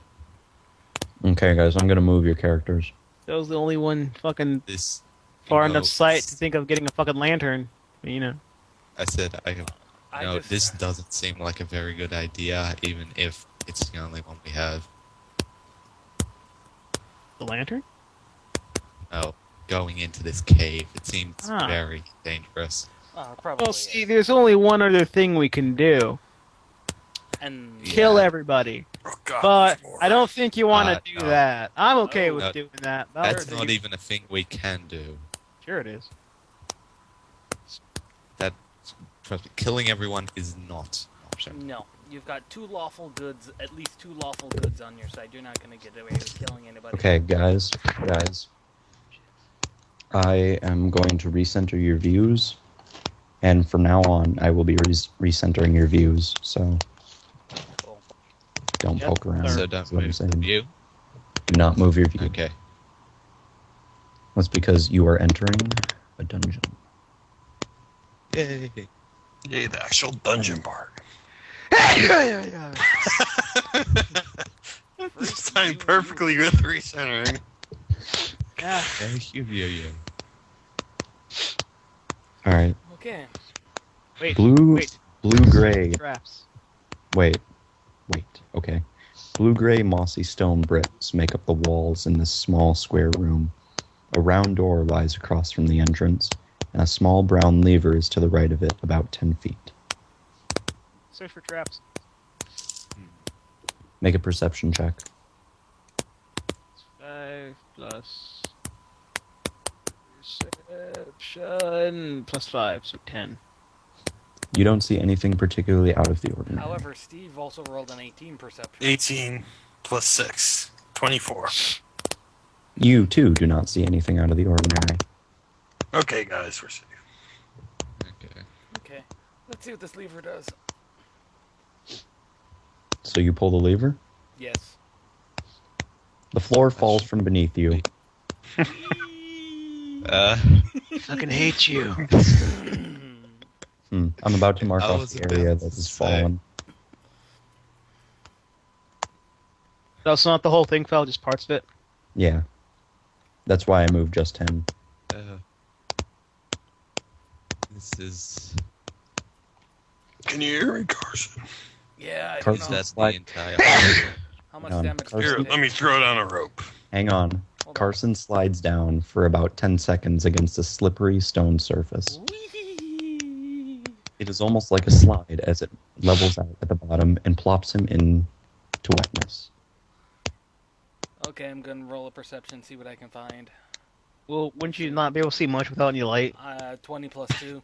Okay, guys, I'm gonna move your characters. That was the only one fucking This. far you know, enough sight to think of getting a fucking lantern. You know. I said No, just- this doesn't seem like a very good idea, even if it's the only one we have. The lantern? No, going into this cave, it seems Ah. very dangerous. Probably. Well, see, there's only one other thing we can do. And Yeah. Kill everybody. Oh, God, But there's more. I don't think you want to do no. that. I'm okay Oh, with no. doing that. That's not even a thing we can do. Sure it is. Trust me, killing everyone is not an option. no, you've got at least two lawful goods on your side. You're not going to get away with killing anybody. Okay, guys. I am going to recenter your views, and from now on, I will be recentering your views. So Cool. don't Yep. poke around. So is don't what I'm move saying. you. Do not move your view. Okay. That's because you are entering a dungeon. Yay. Yeah, the actual dungeon part. This time perfectly with recentering. Yeah. Thank you. All right, Okay. Wait. blue, Wait. gray. Traps. Wait. Okay. Blue-gray mossy stone bricks make up the walls in this small square room. A round door lies across from the entrance, and a small brown lever is to the right of it, about 10 feet. Search for traps. Make a perception check. 5 plus perception plus 5, so 10. You don't see anything particularly out of the ordinary. However, Steve also rolled an 18 perception. 18 plus 6. 24. You, too, do not see anything out of the ordinary. Okay, guys, we're safe. Okay. Okay. Let's see what this lever does. So you pull the lever. Yes. The floor falls from beneath you. Fucking hate you. I'm about to mark I off was the about area to that has say. fallen. That's not the whole thing fell, just parts of it. Yeah. That's why I moved just him. This is. Can you hear me, Carson? Yeah, I don't Carson, know. That's the like- entire. How much Carson. damage Here, did it let me take? throw down a rope. Hang on. Hold on. Carson slides down for about 10 seconds against a slippery stone surface. Whee! It is almost like a slide as it levels out at the bottom and plops him into wetness. Okay, I'm gonna roll a perception, see what I can find. Well, wouldn't you not be able to see much without any light? 20 plus 2.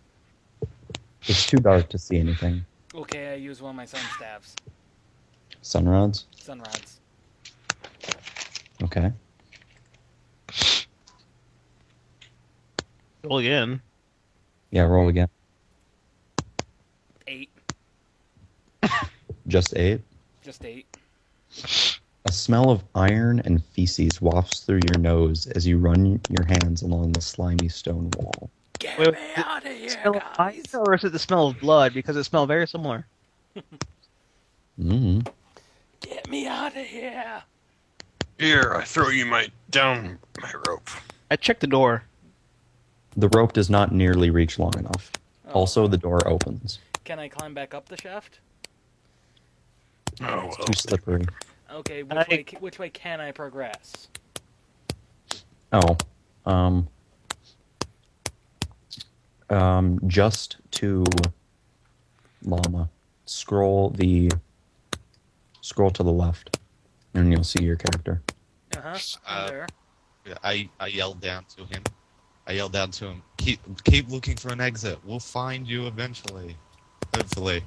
It's too dark to see anything. Okay, I use one of my sun staves. Sunrods? Sun rods. Okay. Roll again. Yeah, roll again. 8. Just 8. Just 8. A smell of iron and feces wafts through your nose as you run your hands along the slimy stone wall. Get Wait, me out of here, Smell of guys! ice, or is it the smell of blood? Because it smells very similar. Mm-hmm. Get me out of here! Here, I throw you down my rope. I checked the door. The rope does not nearly reach long enough. Oh. Also, the door opens. Can I climb back up the shaft? Oh, It's well. too slippery. Okay, I- which way can I progress? Oh, just to llama. Scroll to the left, and you'll see your character. Uh-huh. Uh, There. I yelled down to him. Keep looking for an exit. We'll find you eventually. Hopefully.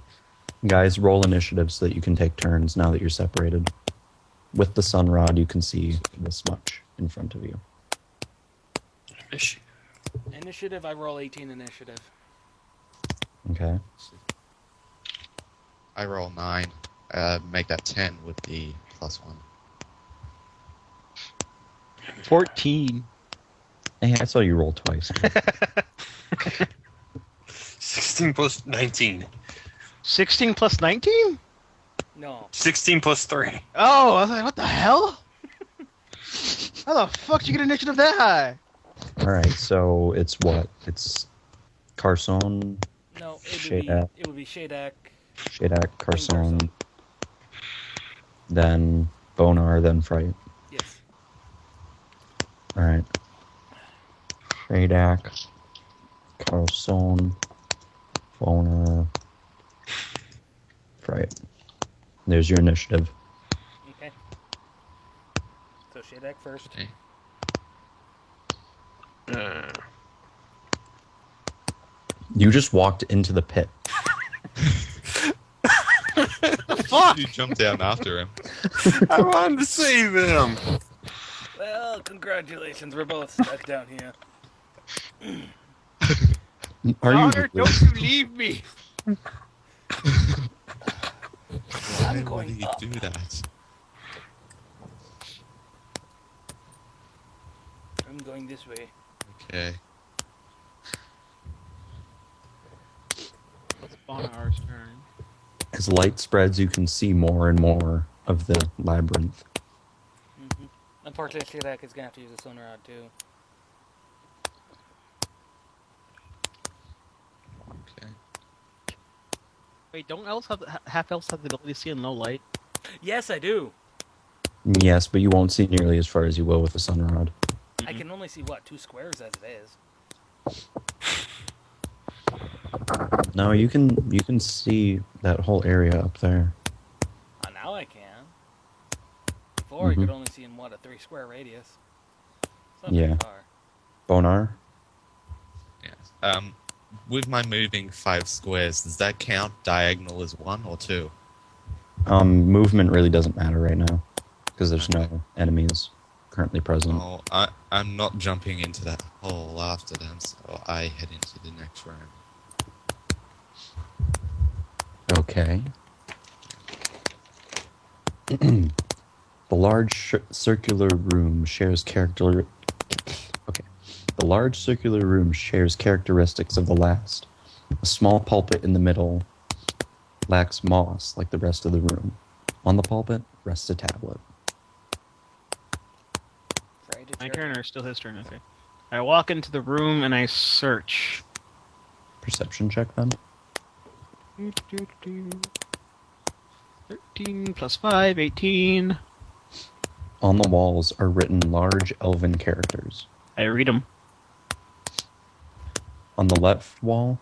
Guys, roll initiative so that you can take turns now that you're separated. With the sun rod, you can see this much in front of you. Initiative, I roll 18 initiative. Okay. I roll 9. Make that 10 with the +1. 14. Hey, I saw you roll twice. 16 plus 19. 16 plus 19? No. 16 plus 3. Oh, I was like, what the hell? How the fuck did you get initiative that high? All right, so it's what? It's Carson, No, Shadak. it would be Shadak. Shadak, Carson, Carson. then Bonar, then Phryte. Yes. All right. Shadak, Carson, Bonar, Phryte. There's your initiative. Okay. So Shadak first. Okay. You just walked into the pit. Fuck! You jump down after him. I wanted to save him. Well, congratulations, we're both stuck down here. Are Connor, you? don't you leave me! Why would going he up. do that? I'm going this way. Okay. It's Bonar's turn. As light spreads, you can see more and more of the labyrinth. Mm-hmm. Unfortunately, Shadak is gonna have to use a sun rod too. Okay. Wait, don't elves have half elves have the ability to see in low light? Yes, I do. Yes, but you won't see nearly as far as you will with the sun rod. I can only see what 2 squares as it is. No, you can see that whole area up there. Now I can. Before I could Mhm. only see in what, a 3 square radius. It's not Yeah. very far. Bonar? Yes. With my moving 5 squares, does that count diagonal as 1 or 2? Movement really doesn't matter right now because there's no enemies currently present. Oh, I'm not jumping into that hole after them, so I head into the next room. Okay. The large circular room shares character. Okay. The large circular room shares characteristics of the last. A small pulpit in the middle lacks moss like the rest of the room. On the pulpit rests a tablet. Right, it's My your turn or still his turn? Okay. I walk into the room and I search. Perception check then. 13 plus 5, 18. On the walls are written large elven characters. I read them. On the left wall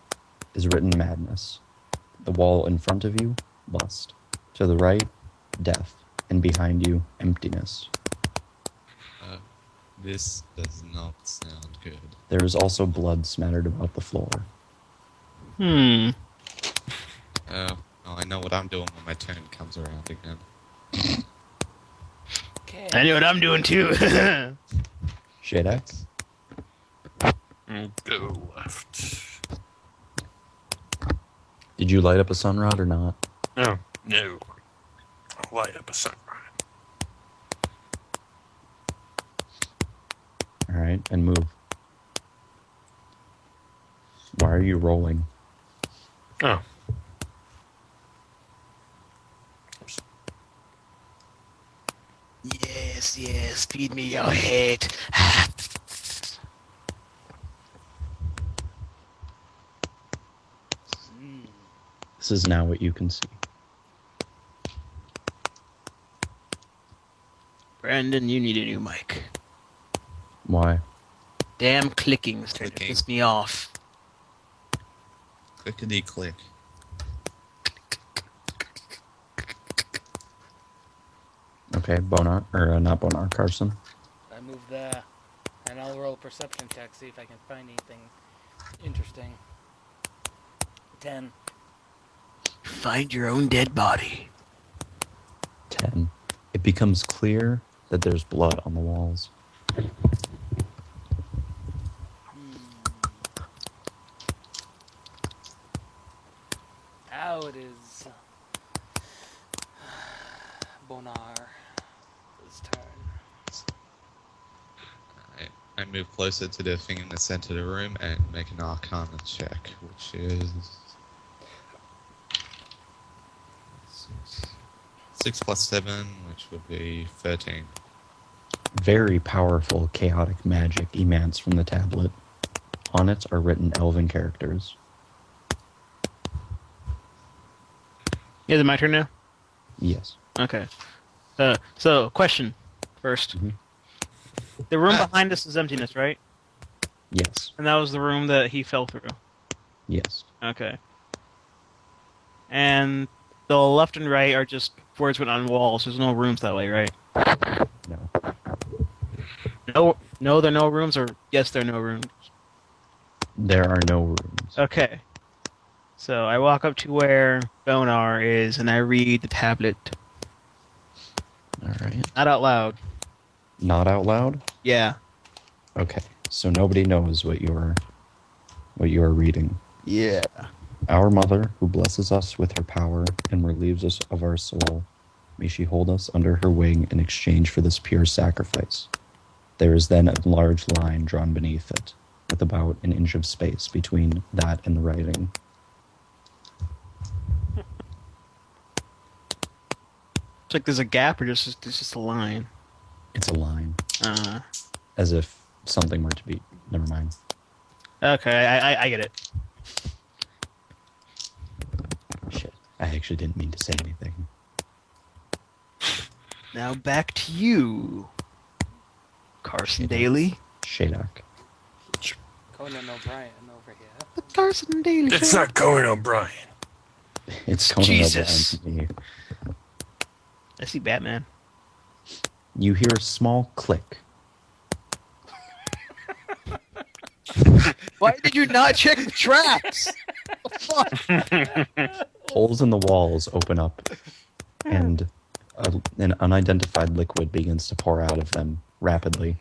is written madness. The wall in front of you, lust. To the right, death. And behind you, emptiness. This does not sound good. There is also blood smattered about the floor. Oh, I know what I'm doing when my turn comes around again. Okay. I know what I'm doing too. Shadak? Go left. Did you light up a sunrod or not? Oh, no. I'll light up a sunrise. Alright, and move. Why are you rolling? Oh. Yes, yes. Feed me your hate. Mm. This is now what you can see. Brandon, you need a new mic. Why? Damn clicking starting to Clicking. piss me off. Clickety click. Okay, Bonaar, or not Bonaar, Carson. I move there, and I'll roll a perception check, see if I can find anything interesting. 10. Find your own dead body. 10. It becomes clear that there's blood on the walls. Now it is Bonaar's turn. I move closer to the thing in the center of the room and make an Arcana check, which is 6 plus 7, which would be 13. Very powerful chaotic magic emanates from the tablet. On it are written elven characters. Yeah, is it my turn now? Yes. Okay. So, question first. Mhm. The room behind us is emptiness, right? Yes. And that was the room that he fell through. Yes. Okay. And the left and right are just words written on walls. There's no rooms that way, right? No. No, there are no rooms, or yes, there are no rooms. There are no rooms. Okay. So I walk up to where Bonaar is, and I read the tablet. All right. Not out loud. Not out loud? Yeah. Okay. So nobody knows what you're reading. Yeah. Our mother, who blesses us with her power and relieves us of our soul, may she hold us under her wing in exchange for this pure sacrifice. There is then a large line drawn beneath it, with about an inch of space between that and the writing. It's like there's a gap, or it's just a line. It's a line, Uh. as if something were to be... Never mind. Okay, I get it. Shit. I actually didn't mean to say anything. Now back to you, Carson Daly. Shadak. Conan O'Brien over here. The Carson Daly. It's Show. not Conan O'Brien. It's Conan Jesus. O'Brien to me. I see Batman. You hear a small click. Why did you not check the traps? Holes in the walls open up, and an unidentified liquid begins to pour out of them rapidly.